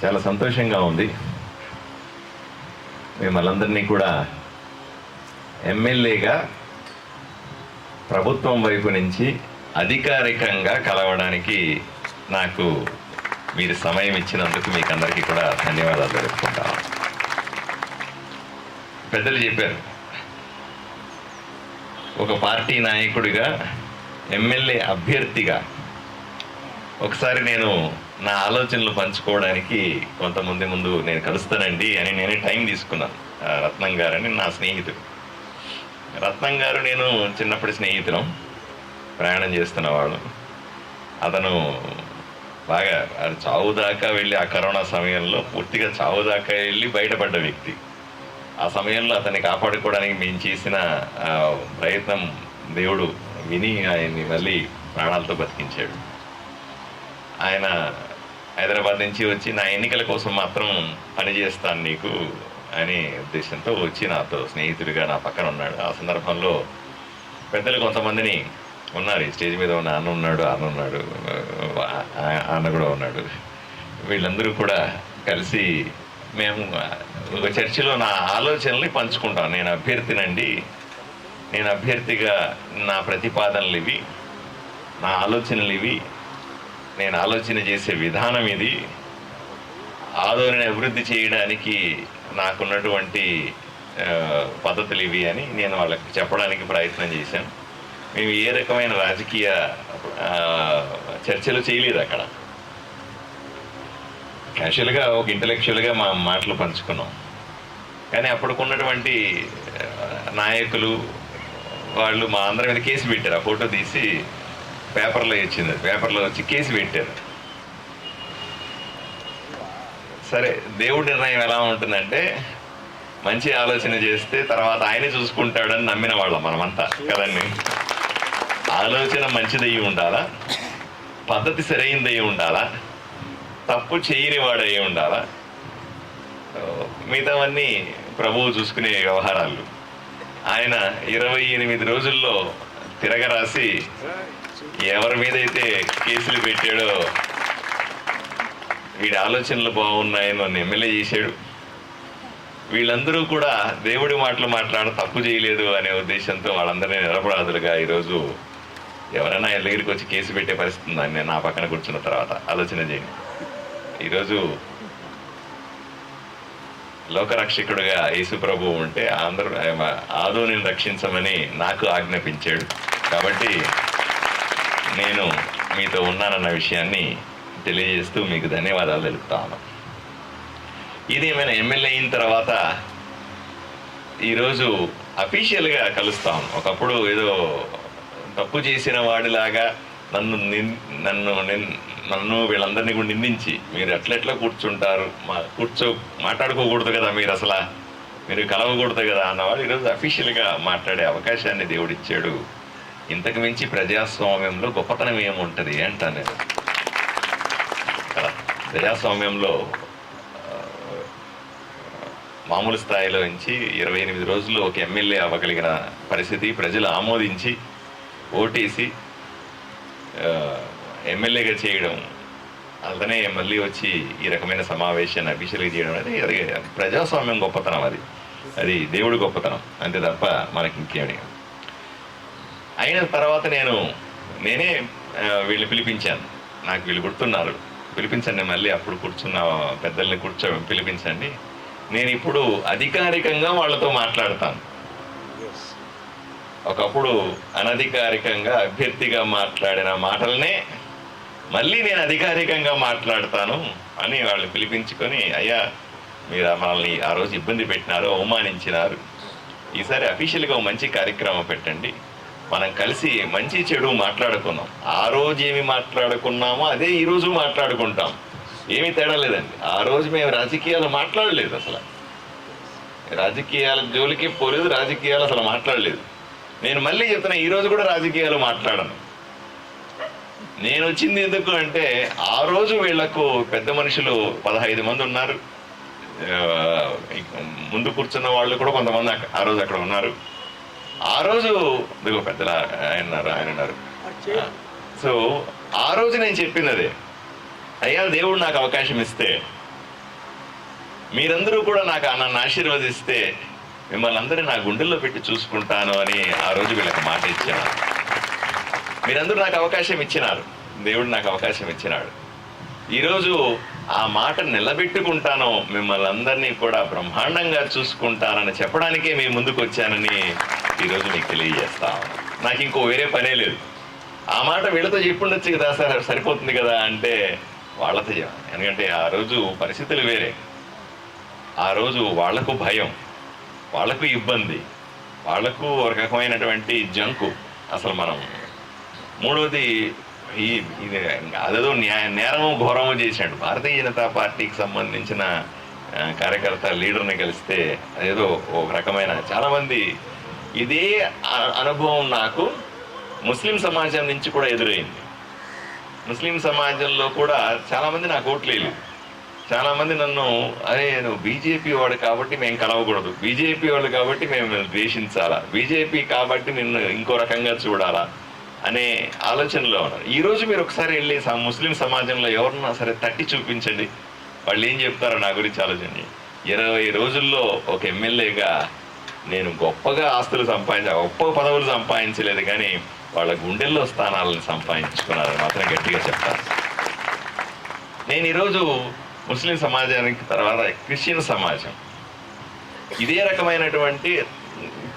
చాలా సంతోషంగా ఉంది. మిమ్మల్ందరినీ కూడా ఎమ్మెల్యేగా ప్రభుత్వం వైపు నుంచి అధికారికంగా కలవడానికి నాకు మీరు సమయం ఇచ్చినందుకు మీకు అందరికీ కూడా ధన్యవాదాలు తెలుపుకుంటాను. పెద్దలు చెప్పారు, ఒక పార్టీ నాయకుడిగా, ఎమ్మెల్యే అభ్యర్థిగా ఒకసారి నేను నా ఆలోచనలు పంచుకోవడానికి కొంతమంది ముందు నేను కలుస్తానండి అని నేనే టైం తీసుకున్నాను. రత్నం గారని నా స్నేహితుడు. రత్నం గారు నేను చిన్నప్పటి స్నేహితులం, ప్రయాణం చేస్తున్నవాడు. అతను బాగా చావు దాకా వెళ్ళి, ఆ కరోనా సమయంలో పూర్తిగా చావు దాకా వెళ్ళి బయటపడ్డ వ్యక్తి. ఆ సమయంలో అతన్ని కాపాడుకోవడానికి మేము చేసిన ప్రయత్నం దేవుడు విని ఆయన్ని మళ్ళీ ప్రాణాలతో బతికించాడు. ఆయన హైదరాబాద్ నుంచి వచ్చి నా ఎన్నికల కోసం మాత్రం పనిచేస్తాను నీకు అనే ఉద్దేశంతో వచ్చి నాతో స్నేహితుడిగా నా పక్కన ఉన్నాడు. ఆ సందర్భంలో పెద్దలు కొంతమందిని ఉన్నారు, ఈ స్టేజ్ మీద ఉన్న అన్న ఉన్నాడు, అన్న కూడా ఉన్నాడు. వీళ్ళందరూ కూడా కలిసి మేము ఒక చర్చిలో నా ఆలోచనల్ని పంచుకుంటాం. నేను అభ్యర్థినండి, నేను అభ్యర్థిగా నా ప్రతిపాదనలు ఇవి, నా ఆలోచనలు ఇవి, నేను ఆలోచన చేసే విధానం ఇది, ఆదోని అభివృద్ధి చేయడానికి నాకున్నటువంటి పద్ధతులు ఇవి అని నేను వాళ్ళకి చెప్పడానికి ప్రయత్నం చేశాను. మేము ఏ రకమైన రాజకీయ చర్చలు చేయలేదు అక్కడ. క్యాషువల్గా ఒక ఇంటలెక్చువల్గా మా మాటలు పంచుకున్నాం. కానీ అప్పటికున్నటువంటి నాయకులు వాళ్ళు మా అందరి మీద కేసు పెట్టారు. ఆ ఫోటో తీసి పేపర్లో ఇచ్చింది, పేపర్లో వచ్చి కేసు పెట్టారు. సరే, దేవుడి నిర్ణయం ఎలా ఉంటుందంటే మంచి ఆలోచన చేస్తే తర్వాత ఆయనే చూసుకుంటాడని నమ్మిన వాళ్ళం మనమంతా కదండి. ఆలోచన మంచిదయ్యి ఉండాలా, పద్ధతి సరైనదయ్యి ఉండాలా, తప్పు చేయని వాడయ్యి ఉండాలా, మిగతావన్నీ ప్రభువు చూసుకునే వ్యవహారాలు. ఆయన 28 రోజుల్లో తిరగరాసి ఎవరి మీద అయితే కేసులు పెట్టాడో వీడి ఆలోచనలు బాగున్నాయని నన్ను ఎమ్మెల్యే చేశాడు. వీళ్ళందరూ కూడా దేవుడి మాటలు మాట్లాడ తప్పు చేయలేదు అనే ఉద్దేశంతో వాళ్ళందరినీ నిరపరాధులుగా ఈరోజు ఎవరైనా ఆయన దగ్గరికి వచ్చి కేసు పెట్టే పరిస్థితి ఉందని నేను నా పక్కన కూర్చున్న తర్వాత ఆలోచన చేయండి. ఈరోజు లోకరక్షకుడుగా యేసు ప్రభువు ఉంటే అందరూ ఆదోనిని రక్షించమని నాకు ఆజ్ఞాపించాడు. కాబట్టి నేను మీతో ఉన్నానన్న విషయాన్ని తెలియజేస్తూ మీకు ధన్యవాదాలు తెలుపుతాను. ఇది ఏమైనా ఎమ్మెల్యే అయిన తర్వాత ఈరోజు అఫీషియల్గా కలుస్తాం. ఒకప్పుడు ఏదో తప్పు చేసిన వాడిలాగా నన్ను వీళ్ళందరినీ కూడా నిందించి మీరు ఎట్లా కూర్చుంటారు, మాట్లాడుకోకూడదు కదా, మీరు కలవకూడదు కదా అన్నవాడు ఈరోజు అఫీషియల్గా మాట్లాడే అవకాశాన్ని దేవుడిచ్చాడు. ఇంతకు మించి ప్రజాస్వామ్యంలో గొప్పతనం ఏముంటుంది అంటాను నేను. ప్రజాస్వామ్యంలో మామూలు స్థాయిలో నుంచి 28 రోజుల్లో ఒక ఎమ్మెల్యే అవ్వగలిగిన పరిస్థితి, ప్రజలు ఆమోదించి ఓటేసి ఎమ్మెల్యేగా చేయడం, అలానే మళ్ళీ వచ్చి ఈ రకమైన సమావేశాన్ని అఫీషియల్గా చేయడం అనేది అది ప్రజాస్వామ్యం గొప్పతనం. అది దేవుడి గొప్పతనం అంతే తప్ప మనకి ఇంకేమి. అయిన తర్వాత నేనే వీళ్ళు పిలిపించాను. నాకు వీళ్ళు గుర్తున్నారు, పిలిపించండి మళ్ళీ అప్పుడు కూర్చున్న పెద్దల్ని పిలిపించండి, నేను ఇప్పుడు అధికారికంగా వాళ్ళతో మాట్లాడతాను. ఒకప్పుడు అనధికారికంగా అభ్యర్థిగా మాట్లాడిన మాటలనే మళ్ళీ నేను అధికారికంగా మాట్లాడతాను అని వాళ్ళు పిలిపించుకొని, అయ్యా మీరు మనల్ని ఆ రోజు ఇబ్బంది పెట్టినారు, అవమానించినారు, ఈసారి అఫీషియల్గా మంచి కార్యక్రమం పెట్టండి, మనం కలిసి మంచి చెడు మాట్లాడుకున్నాం. ఆ రోజు ఏమి మాట్లాడుకున్నామో అదే ఈరోజు మాట్లాడుకుంటాం, ఏమీ తేడా లేదండి. ఆ రోజు మేము రాజకీయాలు మాట్లాడలేదు, అసలు రాజకీయాల జోలికి పోలేదు, రాజకీయాలు అసలు మాట్లాడలేదు. నేను మళ్ళీ చెప్తున్నా, ఈరోజు కూడా రాజకీయాలు మాట్లాడను. నేను వచ్చింది ఎందుకు అంటే ఆ రోజు వీళ్లకు పెద్ద మనుషులు 15 మంది ఉన్నారు, ముందు కూర్చున్న వాళ్ళు కూడా కొంతమంది ఆ రోజు అక్కడ ఉన్నారు. ఆ రోజు ఇదిగో పెద్దలు ఆయన ఉన్నారు. సో ఆ రోజు నేను చెప్పింది అదే, అయ్యా దేవుడు నాకు అవకాశం ఇస్తే మీరందరూ కూడా నన్ను ఆశీర్వదిస్తే మిమ్మల్ని అందరినీ నా గుండెల్లో పెట్టి చూసుకుంటాను అని ఆ రోజు వీళ్ళకి మాట ఇచ్చాను. మీరందరూ నాకు అవకాశం ఇచ్చినారు, దేవుడు నాకు అవకాశం ఇచ్చినాడు. ఈరోజు ఆ మాట నిలబెట్టుకుంటాను, మిమ్మల్ని అందరినీ కూడా బ్రహ్మాండంగా చూసుకుంటానని చెప్పడానికే మీ ముందుకు వచ్చానని ఈరోజు మీకు తెలియజేస్తా. నాకు ఇంకో వేరే పనే లేదు. ఆ మాట వీళ్ళతో చెప్పుండొచ్చు కదా సార్, సరిపోతుంది కదా అంటే వాళ్ళతో చెప్పాను. ఎందుకంటే ఆ రోజు పరిస్థితులు వేరే. ఆ రోజు వాళ్లకు భయం, వాళ్లకు ఇబ్బంది, వాళ్లకు ఒక రకమైనటువంటి జంకు. అసలు మనం మూడవది అదేదో నేరము ఘోరము చేశాడు. భారతీయ జనతా పార్టీకి సంబంధించిన కార్యకర్త లీడర్ని కలిస్తే అదేదో ఒక రకమైన చాలామంది ఇదే అనుభవం నాకు ముస్లిం సమాజం నుంచి కూడా ఎదురైంది. ముస్లిం సమాజంలో కూడా చాలామంది నాకు ఓట్లేదు. చాలామంది నన్ను అరే నువ్వు బీజేపీ వాడు కాబట్టి మేము కలవకూడదు, బీజేపీ వాడు కాబట్టి మేము ద్వేషించాలా, బీజేపీ కాబట్టి నిన్ను ఇంకో రకంగా చూడాలా అనే ఆలోచనలో ఉన్నారు. ఈరోజు మీరు ఒకసారి వెళ్ళి ముస్లిం సమాజంలో ఎవరన్నా సరే తట్టి చూపించండి, వాళ్ళు ఏం చెప్తారో నా గురించి ఆలోచన. 20 రోజుల్లో ఒక ఎమ్మెల్యేగా నేను గొప్పగా ఆస్తులు గొప్ప పదవులు సంపాదించలేదు, కానీ వాళ్ళ గుండెల్లో స్థానాలను సంపాదించుకున్నారని మాత్రం గట్టిగా చెప్తాను. నేను ఈరోజు ముస్లిం సమాజానికి తర్వాత క్రిస్టియన్ సమాజం ఇదే రకమైనటువంటి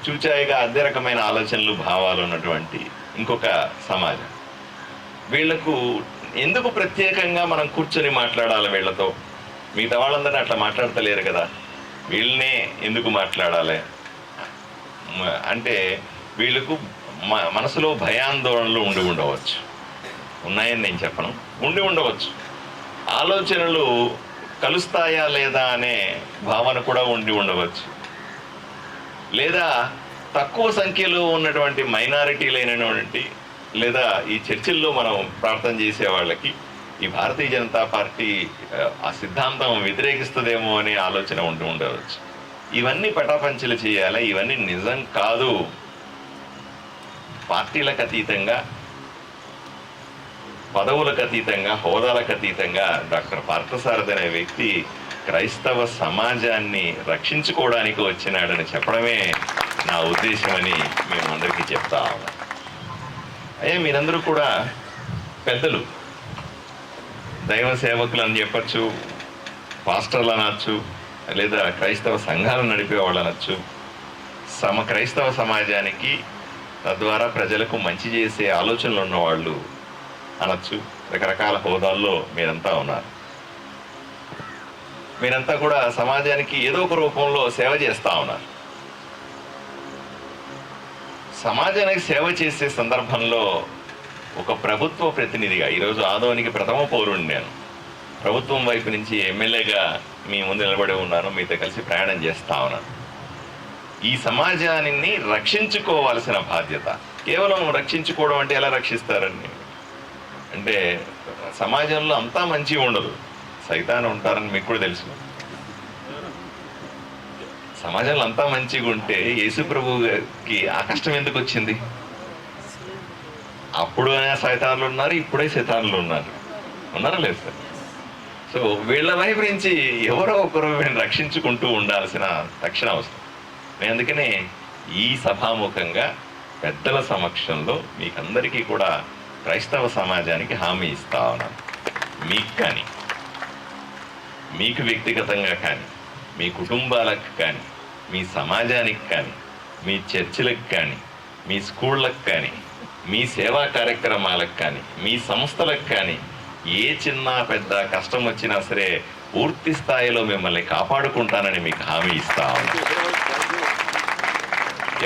చూచాయిగా అదే రకమైన ఆలోచనలు భావాలు ఉన్నటువంటి ఇంకొక సమాజం. వీళ్లకు ఎందుకు ప్రత్యేకంగా మనం కూర్చొని మాట్లాడాలి వీళ్లతో? మిగతా వాళ్ళందరినీ అట్లా మాట్లాడతలేరు కదా, వీళ్ళనే ఎందుకు మాట్లాడాలి అంటే వీళ్ళకు మనసులో భయాందోళనలు ఉండవచ్చు. ఉన్నాయని నేను చెప్పను, ఉండవచ్చు. ఆలోచనలు కలుస్తాయా లేదా అనే భావన కూడా ఉండవచ్చు. లేదా తక్కువ సంఖ్యలో ఉన్నటువంటి మైనారిటీలైనటువంటి లేదా ఈ చర్చిల్లో మనం ప్రార్థన చేసే వాళ్ళకి ఈ భారతీయ జనతా పార్టీ ఆ సిద్ధాంతం వ్యతిరేకిస్తుందేమో అనే ఆలోచన ఉండవచ్చు. ఇవన్నీ పటాపంచలు చేయాలి. ఇవన్నీ నిజం కాదు. పార్టీలకు అతీతంగా, పదవులకు అతీతంగా, హోదాలకు అతీతంగా డాక్టర్ పార్థసారథి అనే వ్యక్తి క్రైస్తవ సమాజాన్ని రక్షించుకోవడానికి వచ్చినాడని చెప్పడమే నా ఉద్దేశమని మేము అందరికీ చెప్తా ఉన్నాం. అయ్యా మీరందరూ కూడా పెద్దలు, దైవ సేవకులు అని చెప్పచ్చు, పాస్టర్లు అనొచ్చు, లేదా క్రైస్తవ సంఘాలు నడిపే వాళ్ళు అనొచ్చు, క్రైస్తవ సమాజానికి తద్వారా ప్రజలకు మంచి చేసే ఆలోచనలు ఉన్నవాళ్ళు అనొచ్చు. రకరకాల హోదాల్లో మీరంతా ఉన్నారు. మీరంతా కూడా సమాజానికి ఏదో ఒక రూపంలో సేవ చేస్తూ ఉన్నారు. సమాజానికి సేవ చేసే సందర్భంలో ఒక ప్రభుత్వ ప్రతినిధిగా ఈరోజు ఆదోనికి ప్రథమ పౌరుడిని నేను. ప్రభుత్వం వైపు నుంచి ఎమ్మెల్యేగా మీ ముందు నిలబడి ఉన్నాను, మీతో కలిసి ప్రయాణం చేస్తా ఉన్నాను. ఈ సమాజాన్ని రక్షించుకోవాల్సిన బాధ్యత. కేవలం రక్షించుకోవడం అంటే ఎలా రక్షిస్తారని అంటే సమాజంలో అంతా మంచిగా ఉండదు, సైతాన్ ఉంటారని మీకు కూడా తెలుసు. సమాజంలో అంతా మంచిగా ఉంటే యేసు ప్రభువుకి ఆ కష్టం ఎందుకు వచ్చింది? అప్పుడు సైతాన్లు ఉన్నారు, ఇప్పుడే సైతాన్లు ఉన్నారా లేదు సార్? సో వీళ్ళ వైపు నుంచి ఎవరో ఒకరు వీళ్ళని రక్షించుకుంటూ ఉండాల్సిన తక్షణ అవసరం. నేను అందుకనే ఈ సభాముఖంగా పెద్దల సమక్షంలో మీకందరికీ కూడా క్రైస్తవ సమాజానికి హామీ ఇస్తా ఉన్నాను. మీకు కానీ, మీకు వ్యక్తిగతంగా కానీ, మీ కుటుంబాలకు కానీ, మీ సమాజానికి కానీ, మీ చర్చిలకు కానీ, మీ స్కూళ్ళకు కానీ, మీ సేవా కార్యక్రమాలకు కానీ, మీ సంస్థలకు కానీ ఏ చిన్న పెద్ద కష్టం వచ్చినా సరే పూర్తి స్థాయిలో మిమ్మల్ని కాపాడుకుంటానని మీకు హామీ ఇస్తా ఉన్నాను.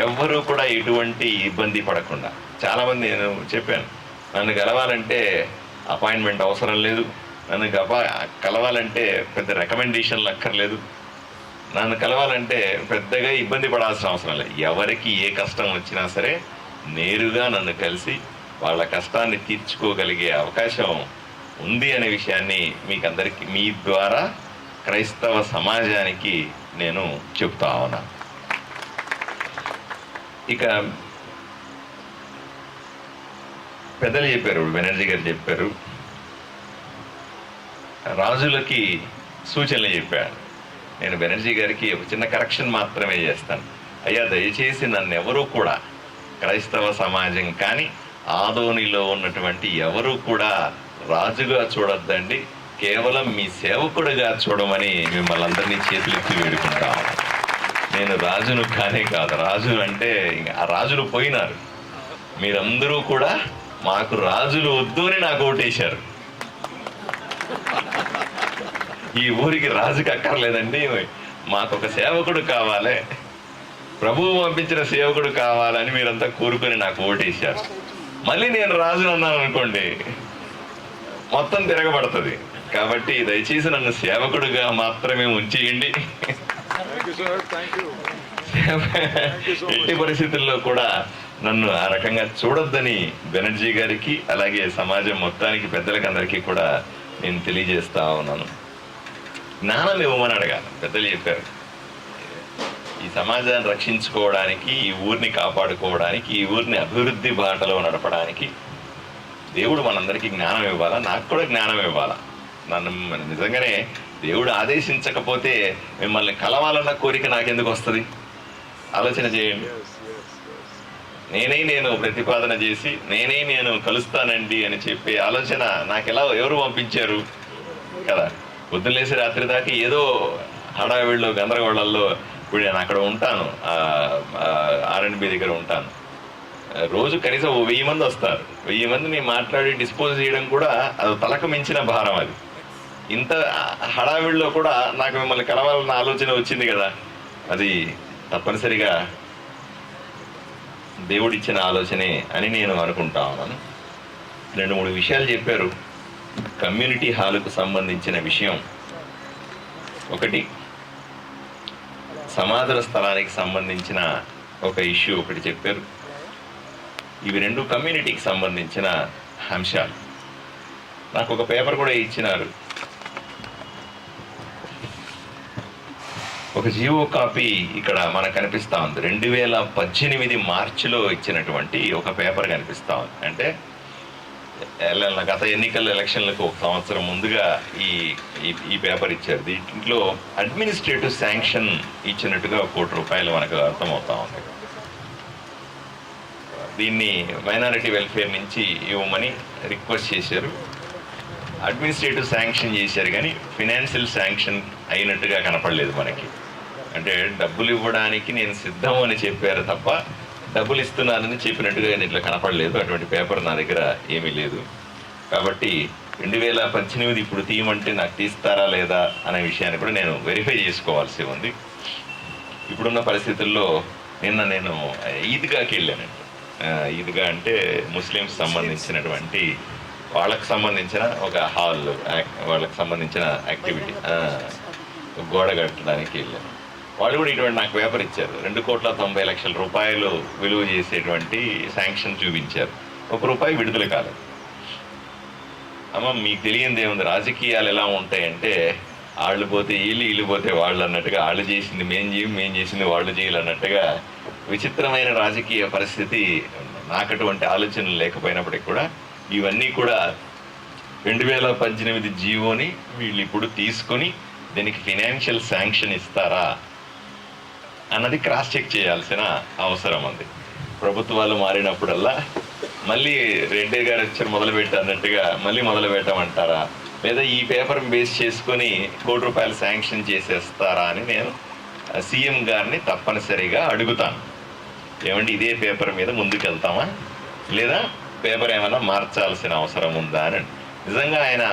ఎవ్వరూ కూడా ఎటువంటి ఇబ్బంది పడకుండా. చాలామంది నేను చెప్పాను, నన్ను కలవాలంటే అపాయింట్మెంట్ అవసరం లేదు, నన్ను కలవాలంటే పెద్ద రికమెండేషన్లు అక్కర్లేదు, నన్ను కలవాలంటే పెద్దగా ఇబ్బంది పడాల్సిన అవసరం లేదు. ఎవరికి ఏ కష్టం వచ్చినా సరే నేరుగా నన్ను కలిసి వాళ్ళ కష్టాన్ని తీర్చుకోగలిగే అవకాశం ఉంది అనే విషయాన్ని మీకందరికీ మీ ద్వారా క్రైస్తవ సమాజానికి నేను చెప్తా ఉన్నాను. ఇక పెద్దలు చెప్పారు, బెనర్జీ గారు చెప్పారు, రాజులకి సూచనలు చెప్పాడు. నేను బెనర్జీ గారికి ఒక చిన్న కరెక్షన్ మాత్రమే చేస్తాను. అయ్యా, దయచేసి నన్ను ఎవరూ కూడా క్రైస్తవ సమాజం కానీ ఆదోనిలో ఉన్నటువంటి ఎవరూ కూడా రాజుగా చూడొద్దండి, కేవలం మీ సేవకుడిగా చూడమని మిమ్మల్ని అందరినీ చేతులెత్తి వేడుకుంటాం. నేను రాజును కానే కాదు. రాజు అంటే ఆ రాజులు పోయినారు. మీరందరూ కూడా మాకు రాజులు వద్దు అని నాకు ఓటేశారు. ఈ ఊరికి రాజుకి అక్కర్లేదండి, మాకు ఒక సేవకుడు కావాలి, ప్రభువు పంపించిన సేవకుడు కావాలని మీరంతా కోరుకొని నాకు ఓటేశారు. మళ్ళీ నేను రాజును అన్నాను అనుకోండి, మొత్తం తిరగబడుతుంది. కాబట్టి దయచేసి నన్ను సేవకుడుగా మాత్రమే ఉంచేయండి. ఎట్టి పరిస్థితుల్లో కూడా నన్ను ఆ రకంగా చూడొద్దని బెనర్జీ గారికి, అలాగే సమాజం మొత్తానికి, పెద్దలకి అందరికీ కూడా నేను తెలియజేస్తా ఉన్నాను. జ్ఞానం ఇవ్వమని అడగాలి. పెద్దలు చెప్పారు, ఈ సమాజాన్ని రక్షించుకోవడానికి, ఈ ఊరిని కాపాడుకోవడానికి, ఈ ఊరిని అభివృద్ధి బాటలో నడపడానికి దేవుడు మనందరికీ జ్ఞానం ఇవ్వాలా, నాకు కూడా జ్ఞానం ఇవ్వాలా. నన్ను నిజంగానే దేవుడు ఆదేశించకపోతే మిమ్మల్ని కలవాలన్న కోరిక నాకెందుకు వస్తుంది? ఆలోచన చేయండి. నేను ప్రతిపాదన చేసి నేను కలుస్తానండి అని చెప్పే ఆలోచన నాకెలా, ఎవరు పంపించారు కదా? పొద్దున్నేసి రాత్రి దాకా ఏదో హడావిడిలో గందరగోళాల్లో. ఇప్పుడు నేను అక్కడ ఉంటాను, R&B దగ్గర ఉంటాను. రోజు కనీసం 1000 మంది వస్తారు. 1000 మందిని మాట్లాడి డిస్పోజ్ చేయడం కూడా అది తలకు మించిన భారం. అది ఇంత హడావిడిలో కూడా నాకు మిమ్మల్ని కలవాలన్న ఆలోచన వచ్చింది కదా, అది తప్పనిసరిగా దేవుడిచ్చిన ఆలోచనే అని నేను అనుకుంటా ఉన్నాను. 2-3 విషయాలు చెప్పారు కమ్యూనిటీ హాలుకు సంబంధించిన విషయం. ఒకటి, సమాధుల స్థలానికి సంబంధించిన ఒక ఇష్యూ ఒకటి చెప్పారు. ఇవి 2 కమ్యూనిటీకి సంబంధించిన అంశాలు. నాకు ఒక పేపర్ కూడా ఇచ్చినారు, ఒక జీవో కాపీ ఇక్కడ మనకు కనిపిస్తూ ఉంది. 2018 మార్చిలో ఇచ్చినటువంటి ఒక పేపర్ కనిపిస్తూ ఉంది. అంటే గత ఎలక్షన్లకు 1 సంవత్సరం ముందుగా ఈ పేపర్ ఇచ్చారు. దీంట్లో అడ్మినిస్ట్రేటివ్ శాంక్షన్ ఇచ్చినట్టుగా ₹1 కోటి మనకు అర్థమవుతా ఉంది. దీన్ని మైనారిటీ వెల్ఫేర్ నుంచి ఇవ్వమని రిక్వెస్ట్ చేశారు. అడ్మినిస్ట్రేటివ్ శాంక్షన్ చేశారు కానీ ఫినాన్షియల్ శాంక్షన్ అయినట్టుగా కనపడలేదు మనకి. అంటే డబ్బులు ఇవ్వడానికి నేను సిద్ధం అని చెప్పారు తప్ప డబ్బులు ఇస్తున్నానని చెప్పినట్టుగా ఇట్లా కనపడలేదు. అటువంటి పేపర్ నా దగ్గర ఏమీ లేదు. కాబట్టి 2018 ఇప్పుడు తీయమంటే నాకు తీస్తారా లేదా అనే విషయాన్ని కూడా నేను వెరిఫై చేసుకోవాల్సి ఉంది. ఇప్పుడున్న పరిస్థితుల్లో నిన్న నేను ఈద్గాకి వెళ్ళానండి. ఈద్గా అంటే ముస్లిమ్స్ సంబంధించినటువంటి వాళ్ళకు సంబంధించిన ఒక హాల్, వాళ్ళకి సంబంధించిన యాక్టివిటీ, గోడ కట్టడానికి వెళ్ళాను. వాళ్ళు కూడా ఇటువంటి నాకు పేపర్ ఇచ్చారు. ₹2,90,00,000 విలువ చేసేటువంటి శాంక్షన్ చూపించారు. ₹1 విడుదల కాలేదు. అమ్మ, మీకు తెలియంది ఏముంది, రాజకీయాలు ఎలా ఉంటాయంటే వాళ్ళు పోతే వీళ్ళు పోతే వాళ్ళు అన్నట్టుగా, వాళ్ళు చేసింది మేం చేసింది వాళ్ళు చేయాలన్నట్టుగా విచిత్రమైన రాజకీయ పరిస్థితి. నాకు అటువంటి ఆలోచనలు లేకపోయినప్పటికీ కూడా ఇవన్నీ కూడా 2018 జీవోని వీళ్ళు ఇప్పుడు తీసుకొని దీనికి ఫినాన్షియల్ శాంక్షన్ ఇస్తారా అన్నది క్రాస్ చెక్ చేయాల్సిన అవసరం ఉంది. ప్రభుత్వాలు మారినప్పుడల్లా మళ్ళీ రెడ్డి గారు వచ్చారు మొదలుపెట్టన్నట్టుగా మళ్ళీ మొదలు పెట్టమంటారా, లేదా ఈ పేపర్ బేస్ చేసుకొని ₹1 కోటి శాంక్షన్ చేసేస్తారా అని నేను సీఎం గారిని తప్పనిసరిగా అడుగుతాను. ఏమంటే ఇదే పేపర్ మీద ముందుకు వెళ్తామా, లేదా పేపర్ ఏమైనా మార్చాల్సిన అవసరం ఉందా అని. నిజంగా ఆయన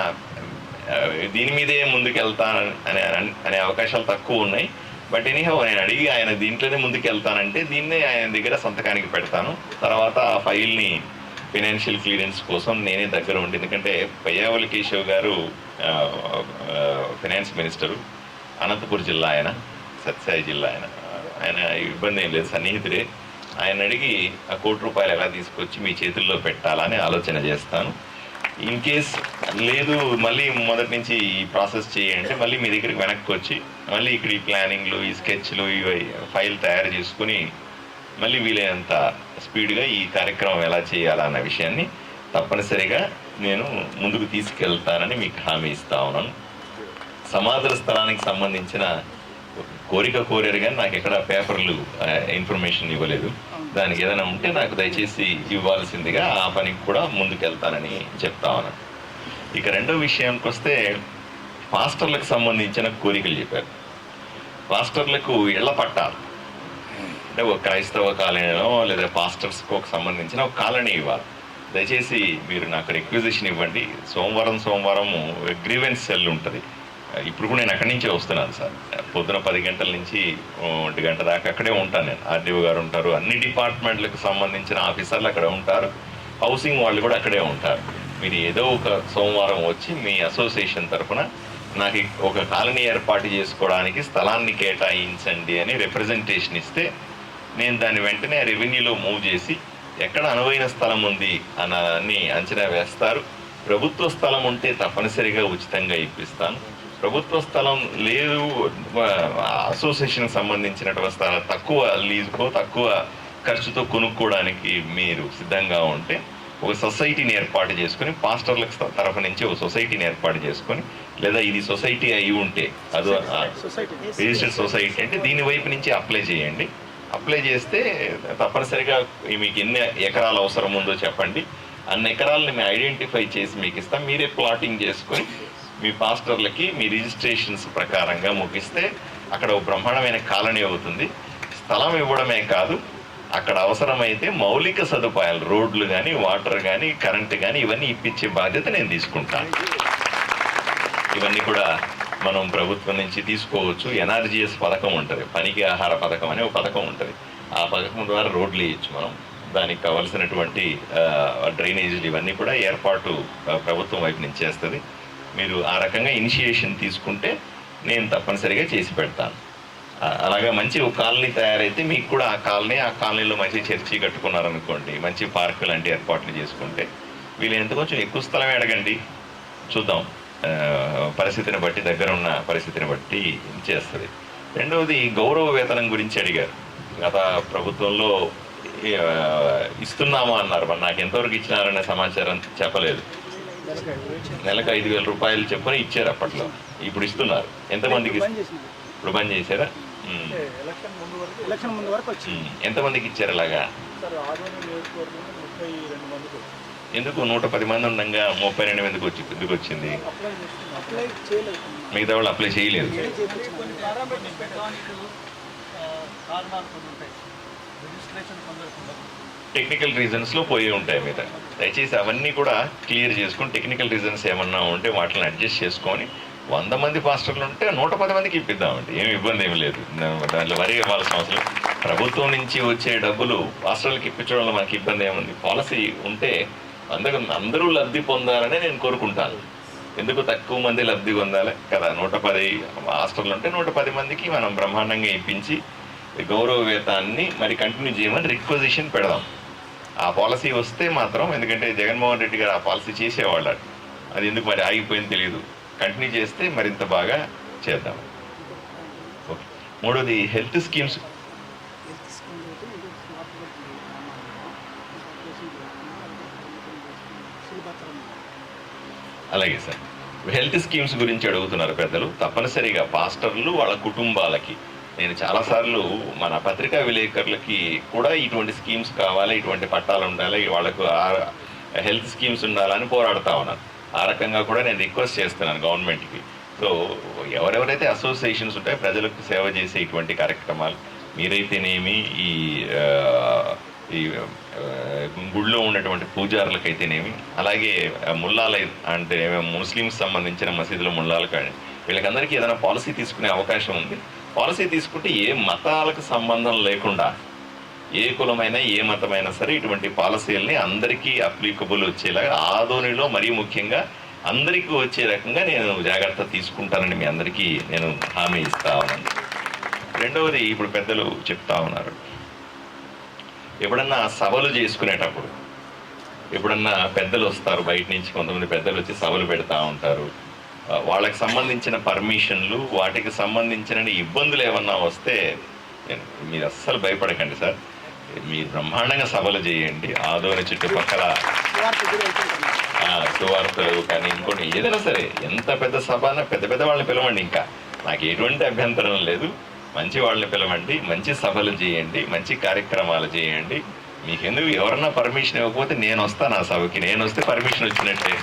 దీని మీదే ముందుకు వెళ్తానని అనే అవకాశాలు తక్కువ ఉన్నాయి. బట్ ఎనీహౌ నేను అడిగి ఆయన దీంట్లోనే ముందుకు వెళ్తానంటే దీన్నే ఆయన దగ్గర సంతకానికి పెడతాను. తర్వాత ఆ ఫైల్ని ఫైనాన్షియల్ క్లియరెన్స్ కోసం నేనే దగ్గర ఉండి, ఎందుకంటే పయ్యావలి కేశవ్ గారు ఫైనాన్స్ మినిస్టరు, అనంతపురం జిల్లా ఆయన, సత్యసాయి జిల్లా ఆయన ఇబ్బంది ఏం లేదు, సన్నిహితుడే. ఆయన అడిగి ఆ ₹1 కోటి ఎలా తీసుకొచ్చి మీ చేతుల్లో పెట్టాలని ఆలోచన చేస్తాను. ఇన్ కేస్ లేదు మళ్ళీ మొదటి నుంచి ఈ ప్రాసెస్ చేయంటే మళ్ళీ మీ దగ్గరికి వెనక్కి వచ్చి మళ్ళీ ఇక్కడ ఈ ప్లానింగ్లు, ఈ స్కెచ్లు, ఇవి ఫైల్ తయారు చేసుకుని మళ్ళీ వీలైనంత స్పీడ్గా ఈ కార్యక్రమం ఎలా చేయాలన్న విషయాన్ని తప్పనిసరిగా నేను ముందుకు తీసుకెళ్తానని మీకు హామీ ఇస్తా ఉన్నాను. సమాధుల స్థలానికి సంబంధించిన కోరిక కోరారు కానీ నాకు ఎక్కడ పేపర్లు ఇన్ఫర్మేషన్ ఇవ్వలేదు. దానికి ఏదైనా ఉంటే నాకు దయచేసి ఇవ్వాల్సిందిగా ఆ పనికి కూడా ముందుకెళ్తానని చెప్తా ఉన్నాను. ఇక రెండో విషయానికి వస్తే పాస్టర్లకు సంబంధించిన కోరికలు చెప్పారు. పాస్టర్లకు ఇళ్ల పట్టాలు అంటే ఒక క్రైస్తవ కాలనీలో లేదా పాస్టర్స్కి ఒక సంబంధించిన ఒక కాలనీ ఇవ్వాలి. దయచేసి మీరు నాకు రిక్విజిషన్ ఇవ్వండి. సోమవారం గ్రీవెన్స్ సెల్ ఉంటుంది. ఇప్పుడు కూడా నేను అక్కడి నుంచే వస్తున్నాను సార్. పొద్దున 10 గంటల నుంచి 1 గంట దాకా అక్కడే ఉంటాను నేను. ఆర్డీఓ గారు ఉంటారు, అన్ని డిపార్ట్మెంట్లకు సంబంధించిన ఆఫీసర్లు అక్కడ ఉంటారు, హౌసింగ్ వాళ్ళు కూడా అక్కడే ఉంటారు. మీరు ఏదో ఒక సోమవారం వచ్చి మీ అసోసియేషన్ తరఫున నాకు ఒక కాలనీ ఏర్పాటు చేసుకోవడానికి స్థలాన్ని కేటాయించండి అని రిప్రజెంటేషన్ ఇస్తే నేను దాన్ని వెంటనే రెవెన్యూలో మూవ్ చేసి ఎక్కడ అనువైన స్థలం ఉంది అని అంచనా వేస్తారు. ప్రభుత్వ స్థలం ఉంటే తప్పనిసరిగా ఉచితంగా ఇప్పిస్తాను. ప్రభుత్వ స్థలం లేదు, అసోసియేషన్కి సంబంధించినటువంటి స్థలం తక్కువ లీజుకో తక్కువ ఖర్చుతో కొనుక్కోవడానికి మీరు సిద్ధంగా ఉంటే ఒక సొసైటీని ఏర్పాటు చేసుకుని పాస్టర్లకు తరఫు నుంచి ఒక సొసైటీని ఏర్పాటు చేసుకొని, లేదా ఇది సొసైటీ అయి ఉంటే అది రిజిస్టర్డ్ సొసైటీ అంటే దీని వైపు నుంచి అప్లై చేయండి. అప్లై చేస్తే తప్పనిసరిగా మీకు ఎన్ని ఎకరాలు అవసరం ఉందో చెప్పండి. అన్ని ఎకరాలని మేము ఐడెంటిఫై చేసి మీకు ఇస్తాం. మీరే ప్లాటింగ్ చేసుకొని మీ పాస్టర్లకి మీ రిజిస్ట్రేషన్స్ ప్రకారంగా ముగిస్తే అక్కడ ఒక బ్రహ్మాండమైన కాలనీ అవుతుంది. స్థలం ఇవ్వడమే కాదు, అక్కడ అవసరమైతే మౌలిక సదుపాయాలు, రోడ్లు కానీ, వాటర్ కానీ, కరెంటు కానీ ఇవన్నీ ఇప్పించే బాధ్యత నేను తీసుకుంటాను. ఇవన్నీ కూడా మనం ప్రభుత్వం నుంచి తీసుకోవచ్చు. ఎన్ఆర్జీఎస్ పథకం ఉంటుంది, పనికి ఆహార పథకం అనే ఒక పథకం ఉంటుంది. ఆ పథకం ద్వారా రోడ్లు వేయచ్చు మనం. దానికి కావలసినటువంటి డ్రైనేజీలు ఇవన్నీ కూడా ఏర్పాటు ప్రభుత్వం వైపు నుంచి చేస్తుంది. మీరు ఆ రకంగా ఇనిషియేషన్ తీసుకుంటే నేను తప్పనిసరిగా చేసి పెడతాను. అలాగే మంచి ఒక కాలనీ తయారైతే మీకు కూడా ఆ కాలనీలో మంచి చర్చి కట్టుకున్నారనుకోండి, మంచి పార్కు లాంటి ఏర్పాట్లు చేసుకుంటే వీళ్ళంత కొంచెం ఎక్కువ స్థలమే అడగండి, చూద్దాం. పరిస్థితిని బట్టి, దగ్గర ఉన్న పరిస్థితిని బట్టి చేస్తుంది. రెండవది గౌరవ వేతనం గురించి అడిగారు. గత ప్రభుత్వంలో ఇస్తున్నామా అన్నారు, మరి నాకు ఎంతవరకు ఇచ్చినారనే సమాచారం చెప్పలేదు. నెలకు 5,000 రూపాయలు చెప్పని ఇచ్చారు అప్పట్లో. ఇప్పుడు ఇస్తున్నారు. ఎంతమందికి ఇప్పుడు బంద్ చేశారా? ఎంతమందికి ఇచ్చారు అలాగా? ఎందుకు 110 మంది ఉండగా 32 ఎందుకు వచ్చింది? మిగతా వాళ్ళు అప్లై చేయలేదు. టెక్నికల్ రీజన్స్లో పోయి ఉంటాయి మీద. దయచేసి అవన్నీ కూడా క్లియర్ చేసుకొని, టెక్నికల్ రీజన్స్ ఏమన్నా ఉంటే వాటిని అడ్జస్ట్ చేసుకొని 100 మంది పాస్టర్లు ఉంటే 110 మందికి ఇప్పిద్దామండి. ఏమి ఇబ్బంది ఏమి లేదు. దాంట్లో వరి ఇవ్వాల్సిన అవసరం. ప్రభుత్వం నుంచి వచ్చే డబ్బులు పాస్టర్లకు ఇప్పించడం వల్ల మనకి ఇబ్బంది ఏముంది? పాలసీ ఉంటే అందరూ లబ్ధి పొందాలని నేను కోరుకుంటాను. ఎందుకు తక్కువ మంది లబ్ధి పొందాలి కదా? 110 పాస్టర్లు ఉంటే 110 మందికి మనం బ్రహ్మాండంగా ఇప్పించి గౌరవ వేతాన్ని మరి కంటిన్యూ చేయమని రిక్వజిషన్ పెడదాం. ఆ పాలసీ వస్తే మాత్రం, ఎందుకంటే జగన్మోహన్ రెడ్డి గారు ఆ పాలసీ చేసేవాళ్ళు, అది ఎందుకు మరి ఆగిపోయింది తెలియదు. కంటిన్యూ చేస్తే మరింత బాగా చేద్దాం. ఓకే. మూడోది హెల్త్ స్కీమ్స్. అలాగే సార్, హెల్త్ స్కీమ్స్ గురించి అడుగుతున్నారు పెద్దలు. తప్పనిసరిగా పాస్టర్లు వాళ్ళ కుటుంబాలకి నేను చాలాసార్లు మన పత్రికా విలేకరులకి కూడా ఇటువంటి స్కీమ్స్ కావాలి, ఇటువంటి పట్టాలు ఉండాలి, వాళ్ళకు హెల్త్ స్కీమ్స్ ఉండాలని పోరాడుతూ ఉన్నాను. ఆ రకంగా కూడా నేను రిక్వెస్ట్ చేస్తున్నాను గవర్నమెంట్కి. సో ఎవరెవరైతే అసోసియేషన్స్ ఉంటాయో ప్రజలకు సేవ చేసే ఇటువంటి కార్యక్రమాలు, మీరైతేనేమి ఈ గుళ్ళో ఉన్నటువంటి పూజారులకైతేనేమి, అలాగే ముల్లాల అంటే ముస్లిమ్స్ సంబంధించిన మసీదుల ముల్లాలు కానీ, వీళ్ళకందరికీ ఏదైనా పాలసీ తీసుకునే అవకాశం ఉంది. పాలసీ తీసుకుంటే ఏ మతాలకు సంబంధం లేకుండా, ఏ కులమైనా ఏ మతమైనా సరే ఇటువంటి పాలసీలని అందరికీ అప్లికబుల్ వచ్చేలాగా, ఆదోనిలో మరీ ముఖ్యంగా అందరికీ వచ్చే రకంగా నేను జాగ్రత్త తీసుకుంటానని మీ అందరికీ నేను హామీ ఇస్తా ఉన్నాను. రెండవది, ఇప్పుడు పెద్దలు చెప్తా ఉన్నారు, ఎప్పుడన్నా సభలు చేసుకునేటప్పుడు ఎప్పుడన్నా పెద్దలు వస్తారు బయట నుంచి, కొంతమంది పెద్దలు వచ్చి సభలు పెడతా ఉంటారు. వాళ్ళకి సంబంధించిన పర్మిషన్లు, వాటికి సంబంధించిన ఇబ్బందులు ఏమన్నా వస్తే మీరు అస్సలు భయపడకండి సార్. మీరు బ్రహ్మాండంగా సభలు చేయండి. ఆదోని చుట్టుపక్కల సువార్తలు కానీ ఇంకోటి ఏదైనా సరే, ఎంత పెద్ద సభ పెద్ద వాళ్ళని పిలవండి. ఇంకా నాకు ఎటువంటి అభ్యంతరం లేదు. మంచి వాళ్ళని పిలవండి, మంచి సభలు చేయండి, మంచి కార్యక్రమాలు చేయండి. మీకెందుకు ఎవరన్నా పర్మిషన్ ఇవ్వకపోతే నేను వస్తాను ఆ సభకి. నేను వస్తే పర్మిషన్ వచ్చినట్టే.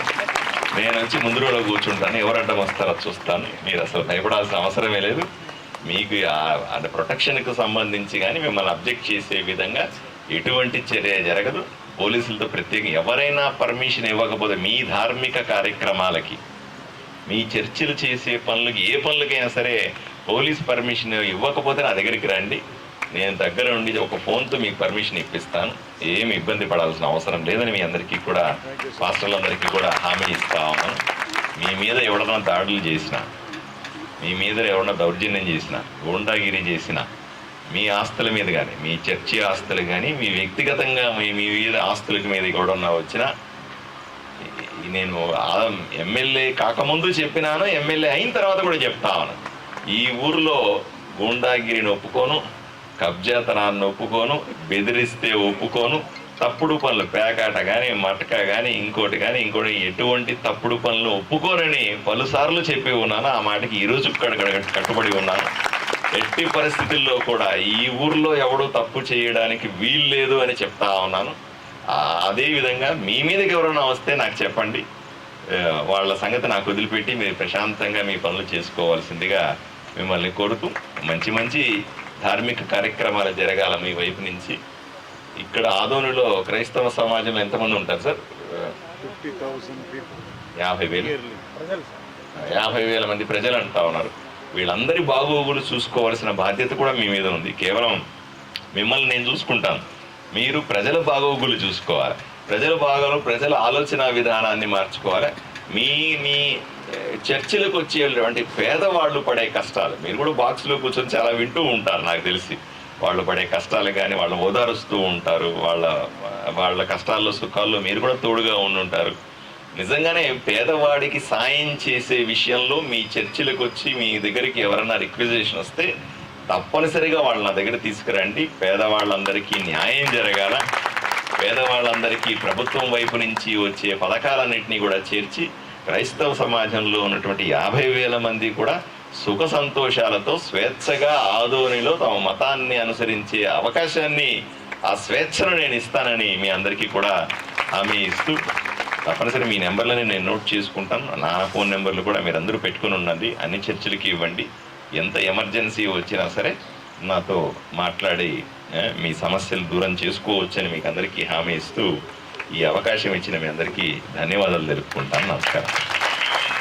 నేను వచ్చి ముందు రోజులో కూర్చుంటాను. ఎవరు అడ్డం వస్తారో చూస్తాను. మీరు అసలు భయపడాల్సిన అవసరమే లేదు. మీకు అది ప్రొటెక్షన్కు సంబంధించి కానీ మిమ్మల్ని అబ్జెక్ట్ చేసే విధంగా ఎటువంటి చర్య జరగదు. పోలీసులతో ప్రత్యేకంగా ఎవరైనా పర్మిషన్ ఇవ్వకపోతే మీ ధార్మిక కార్యక్రమాలకి, మీ చర్చలు చేసే పనులకి, ఏ పనులకైనా సరే పోలీస్ పర్మిషన్ ఇవ్వకపోతే నా దగ్గరికి రండి. నేను దగ్గర ఉండి ఒక ఫోన్తో మీకు పర్మిషన్ ఇప్పిస్తాను. ఏమి ఇబ్బంది పడాల్సిన అవసరం లేదని మీ అందరికీ కూడా, పాస్టర్లందరికీ కూడా హామీ ఇస్తా ఉన్నాను. మీ మీద ఎవడన్నా దాడులు చేసినా, మీ మీద ఎవరన్నా దౌర్జన్యం చేసినా, గూండాగిరి చేసినా, మీ ఆస్తుల మీద కానీ, మీ చర్చి ఆస్తులు కానీ, మీ వ్యక్తిగతంగా మీ మీద ఆస్తుల మీద ఎవడన్నా వచ్చినా, నేను ఎమ్మెల్యే కాకముందు చెప్పినాను, ఎమ్మెల్యే అయిన తర్వాత కూడా చెప్తాను. ఈ ఊర్లో గూండాగిరిని ఒప్పుకోను, కబ్జాతనాన్ని ఒప్పుకోను, బెదిరిస్తే ఒప్పుకోను, తప్పుడు పనులు పేకాట కానీ, మటక కానీ, ఇంకోటి ఎటువంటి తప్పుడు పనులు ఒప్పుకోనని పలుసార్లు చెప్పి ఉన్నాను. ఆ మాటకి ఈరోజు కట్టుబడి ఉన్నాను. ఎట్టి పరిస్థితుల్లో కూడా ఈ ఊర్లో ఎవడూ తప్పు చేయడానికి వీల్లేదు అని చెప్తా ఉన్నాను. అదేవిధంగా మీ మీదకి ఎవరైనా వస్తే నాకు చెప్పండి. వాళ్ళ సంగతి నాకు వదిలిపెట్టి మీరు ప్రశాంతంగా మీ పనులు చేసుకోవాల్సిందిగా మిమ్మల్ని కోరుతూ, మంచి మంచి ధార్మిక కార్యక్రమాలు జరగాల మీ వైపు నుంచి. ఇక్కడ ఆదోనిలో క్రైస్తవ సమాజం ఎంతమంది ఉంటారు సార్? 50,000 మంది ప్రజలు అంటా ఉన్నారు. వీళ్ళందరి బాగోగులు చూసుకోవాల్సిన బాధ్యత కూడా మీ మీద ఉంది. కేవలం మిమ్మల్ని నేను చూసుకుంటాను, మీరు ప్రజల బాగోగులు చూసుకోవాలి. ప్రజల ఆలోచన విధానాన్ని మార్చుకోవాలి. మీ చర్చలకు వచ్చేటువంటి పేదవాళ్ళు పడే కష్టాలు మీరు కూడా బాక్స్లో కూర్చొని చాలా వింటూ ఉంటారు నాకు తెలిసి. వాళ్ళు పడే కష్టాలు కానీ వాళ్ళు ఓదారుస్తూ ఉంటారు. వాళ్ళ కష్టాల్లో సుఖాల్లో మీరు కూడా తోడుగా ఉండుంటారు. నిజంగానే పేదవాడికి సాయం చేసే విషయంలో మీ చర్చలకు వచ్చి మీ దగ్గరికి ఎవరన్నా రిక్వెజిషన్ వస్తే తప్పనిసరిగా వాళ్ళు నా దగ్గర తీసుకురండి. పేదవాళ్ళందరికీ న్యాయం జరగాల. పేదవాళ్ళందరికీ ప్రభుత్వం వైపు నుంచి వచ్చే పథకాలన్నింటినీ కూడా చేర్చి క్రైస్తవ సమాజంలో ఉన్నటువంటి 50,000 మంది కూడా సుఖ సంతోషాలతో స్వేచ్ఛగా ఆదోనిలో తమ మతాన్ని అనుసరించే అవకాశాన్ని, ఆ స్వేచ్ఛను నేను ఇస్తానని మీ అందరికీ కూడా హామీ ఇస్తూ, తప్పనిసరి మీ నెంబర్లని నేను నోట్ చేసుకుంటాను. నా ఫోన్ నెంబర్లు కూడా మీరు అందరూ పెట్టుకుని ఉన్నది. అన్ని చర్చలకి ఇవ్వండి. ఎంత ఎమర్జెన్సీ వచ్చినా సరే నాతో మాట్లాడి మీ సమస్యలు దూరం చేసుకోవచ్చని మీకు అందరికీ హామీ ఇస్తూ ఈ అవకాశం ఇచ్చిన మీ అందరికీ ధన్యవాదాలు తెలుపుకుంటాను. నమస్కారం.